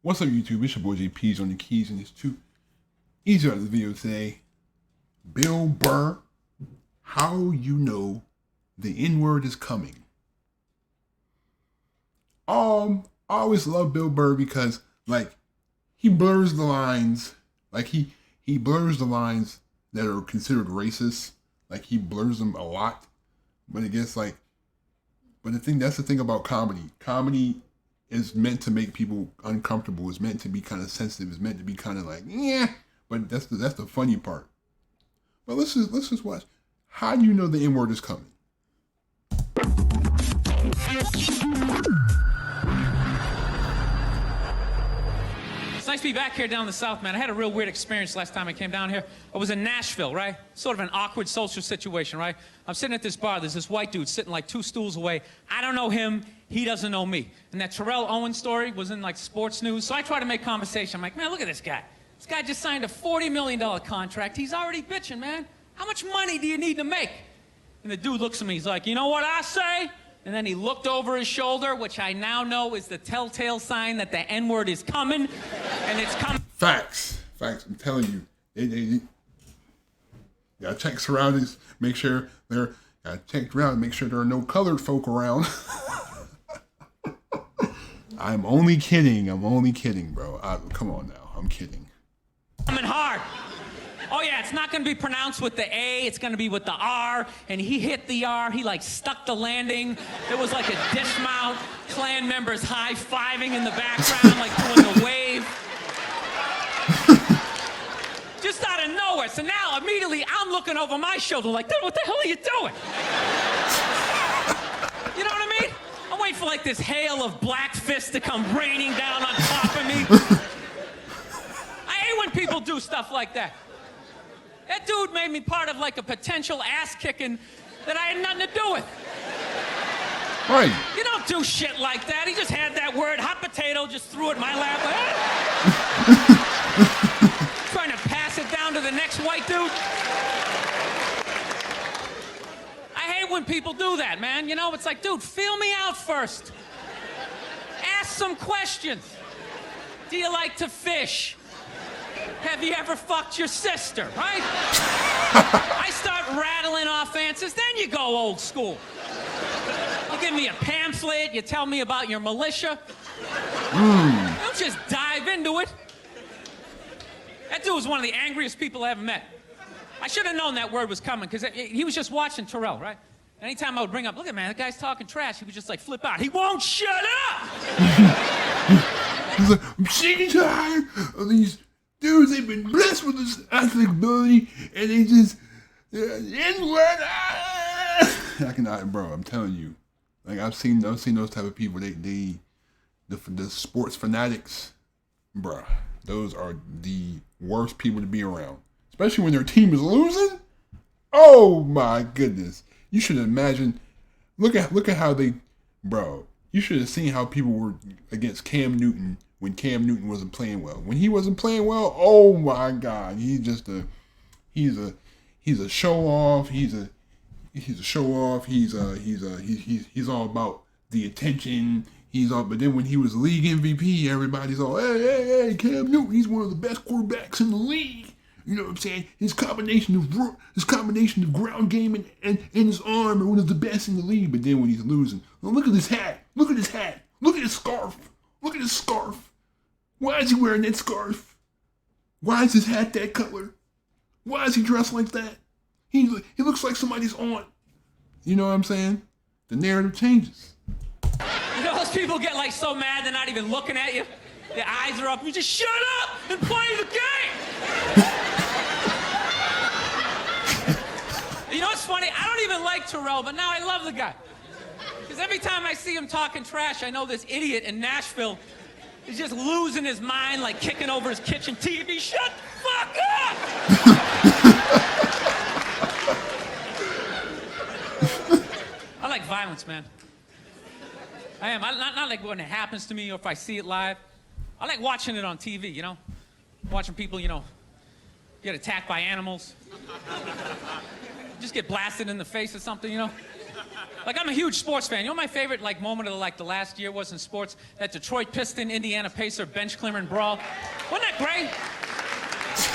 What's up, YouTube? It's your boy JP's on the keys, and it's too easy out of the video today. Bill Burr, how you know the N-word is coming. I always love Bill Burr because, like, he blurs the lines. Like, he blurs the lines that are considered racist. Like, he blurs them a lot. But I guess, like, that's the thing about comedy. Comedy is meant to make people uncomfortable. It's meant to be kind of sensitive. It's meant to be kind of like, yeah. But that's the funny part. But let's just watch. How do you know the N-word is coming? It's nice to be back here down in the South, man. I had a real weird experience last time I came down here. I was in Nashville, right? Sort of an awkward social situation, right? I'm sitting at this bar. There's this white dude sitting like 2 stools away. I don't know him. He doesn't know me. And that Terrell Owens story was in like sports news. So I try to make conversation. I'm like, man, look at this guy. This guy just signed a $40 million contract. He's already bitching, man. How much money do you need to make? And the dude looks at me. He's like, you know what I say? And then he looked over his shoulder, which I now know is the telltale sign that the N-word is coming. And it's coming. Facts. I'm telling you. You gotta check surroundings, make sure there are no colored folk around. I'm only kidding, bro. Come on now, I'm kidding. Coming hard. Oh yeah, it's not gonna be pronounced with the A, it's gonna be with the R, and he hit the R, he like stuck the landing. There was like a dismount, Klan members high-fiving in the background, like doing the wave. Just out of nowhere. So now immediately I'm looking over my shoulder like, dude, what the hell are you doing? You know what I mean? I'm waiting for like this hail of black fists to come raining down on top of me. I hate when people do stuff like that. That dude made me part of like a potential ass kicking that I had nothing to do with. Right. You don't do shit like that. He just had that word, hot potato, just threw it in my lap. Trying to pass it down to the next white dude. I hate when people do that, man. You know, it's like, dude, feel me out first. Ask some questions. Do you like to fish? Have you ever fucked your sister, right? I start rattling off answers, then you go old school. You give me a pamphlet, you tell me about your militia. Don't just dive into it. That dude was one of the angriest people I ever met. I should have known that word was coming, because he was just watching Terrell, right? Anytime I would bring up, look at man, that guy's talking trash, he would just like flip out. He won't shut up! He's like, I'm sick and tired of these dudes. They've been blessed with this athletic ability, and they just N-word. I cannot, bro. I'm telling you, like I've seen those type of people. The sports fanatics, bro. Those are the worst people to be around, especially when their team is losing. Oh my goodness! You should imagine. Look at how they, bro. You should have seen how people were against Cam Newton when Cam Newton wasn't playing well. When he wasn't playing well, oh my God, he's a show off. He's a show off. He's all about the attention. But then when he was league MVP, everybody's all, hey, Cam Newton, he's one of the best quarterbacks in the league. You know what I'm saying? His combination of ground game and his arm are one of the best in the league. But then when he's losing, well, look at his hat. Look at his hat. Look at his scarf. Look at his scarf. Why is he wearing that scarf? Why is his hat that color? Why is he dressed like that? He looks like somebody's aunt. You know what I'm saying? The narrative changes. You know those people get like so mad they're not even looking at you? Their eyes are up. You just shut up and play the game. You know what's funny? I don't even like Terrell, but now I love the guy. Because every time I see him talking trash, I know this idiot in Nashville is just losing his mind, like kicking over his kitchen TV. Shut the fuck up! I like violence, man. I am. Not like when it happens to me or if I see it live. I like watching it on TV, you know? Watching people, you know, get attacked by animals. Just get blasted in the face or something, you know? Like, I'm a huge sports fan. You know what my favorite, like, moment of, like, the last year was in sports? That Detroit Piston, Indiana Pacer bench clearing brawl. Wasn't that great?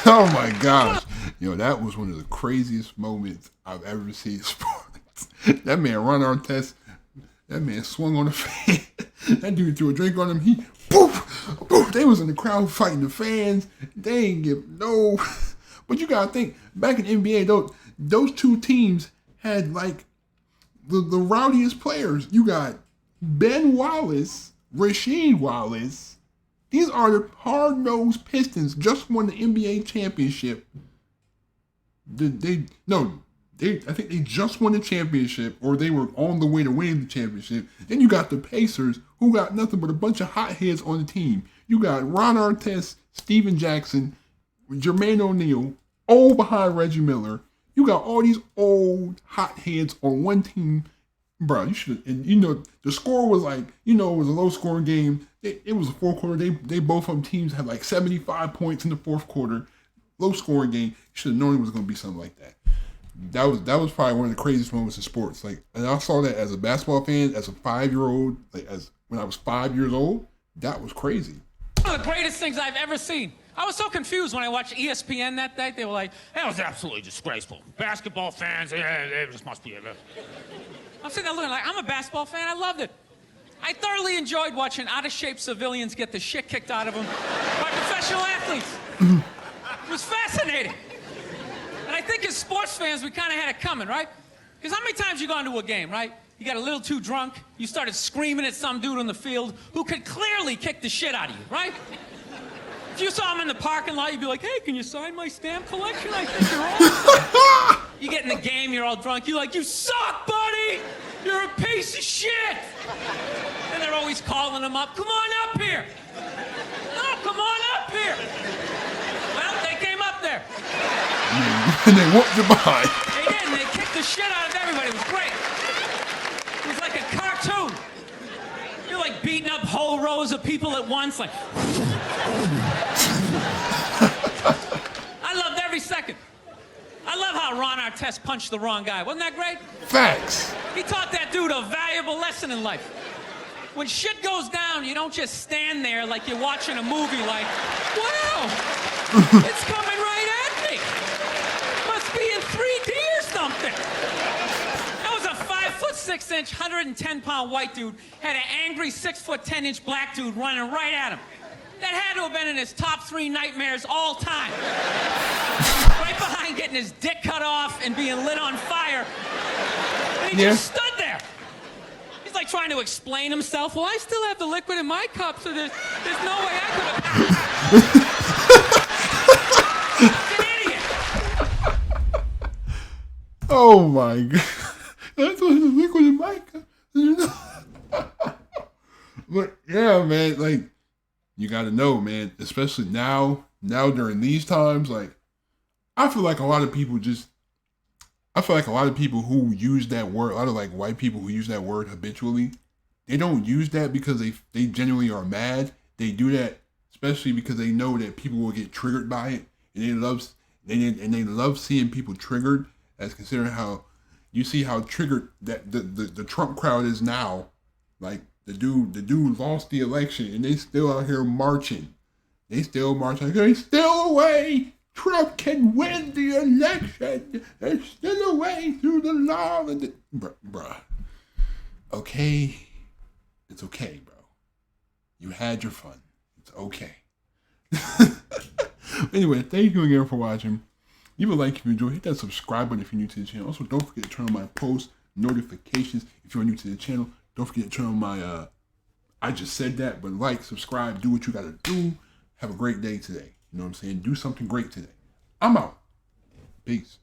Oh, my gosh. That was one of the craziest moments I've ever seen in sports. That man, Ron Artest, that man swung on the fan. That dude threw a drink on him. He, poof, poof. They was in the crowd fighting the fans. They ain't give no. But you got to think, back in NBA, those two teams had, like, the rowdiest players. You got Ben Wallace, Rasheed Wallace. These are the hard-nosed Pistons. Just won the NBA championship. I think they just won the championship, or they were on the way to winning the championship. Then you got the Pacers, who got nothing but a bunch of hotheads on the team. You got Ron Artest, Steven Jackson, Jermaine O'Neal, all behind Reggie Miller. You got all these old hotheads on one team. Bro, you should, and the score was like, it was a low-scoring game. It was a fourth quarter. They both of them teams had like 75 points in the fourth quarter. Low-scoring game. You should have known it was going to be something like that. That was probably one of the craziest moments in sports. Like, and I saw that as a basketball fan, as a 5-year-old, when I was 5 years old. That was crazy. One of the greatest things I've ever seen. I was so confused when I watched ESPN that night. They were like, that was absolutely disgraceful. Basketball fans, they just must be. I'm sitting there looking like, I'm a basketball fan. I loved it. I thoroughly enjoyed watching out-of-shape civilians get the shit kicked out of them by professional athletes. It was fascinating. And I think as sports fans, we kind of had it coming, right? Because how many times you go into a game, right? You got a little too drunk. You started screaming at some dude on the field who could clearly kick the shit out of you, right? If you saw him in the parking lot, you'd be like, hey, can you sign my stamp collection? I think you're awesome. You get in the game, you're all drunk. You're like, you suck, buddy. You're a piece of shit. And they're always calling him up. Come on up here. No, come on up here. Well, they came up there. And they whooped you behind. They did, and they kicked the shit out of everybody. It was great. It was like a cartoon. You're like beating up whole rows of people at once, like. I loved every second. I love how Ron Artest punched the wrong guy. Wasn't that great? Facts. He taught that dude a valuable lesson in life. When shit goes down, you don't just stand there like you're watching a movie like, wow, it's coming right at me. Must be in 3D or something. That was a 5'6", 110-pound white dude, had an angry 6'10" black dude running right at him. That had to have been in his top 3 nightmares all time. Right behind getting his dick cut off and being lit on fire. And he just stood there. He's like trying to explain himself. Well, I still have the liquid in my cup, so there's no way I could have. An idiot. Oh my God. That's what the liquid in my cup. But yeah, man, like, you gotta know, man, especially now during these times, like, I feel like a lot of people who use that word, a lot of like white people who use that word habitually, they don't use that because they genuinely are mad. They do that especially because they know that people will get triggered by it, and they love seeing people triggered. As considering how you see how triggered that the Trump crowd is now, like the dude lost the election and they still out here marching. They still march like there's still a way. Trump can win the election. There's still a way through the law. And bruh. Okay. It's okay, bro. You had your fun. It's okay. Anyway, thank you again for watching. Leave a like if you enjoyed. Hit that subscribe button if you're new to the channel. Also, don't forget to turn on my post notifications if you're new to the channel. Don't forget to turn on my, I just said that, but like, subscribe, do what you gotta do. Have a great day today. You know what I'm saying? Do something great today. I'm out. Peace.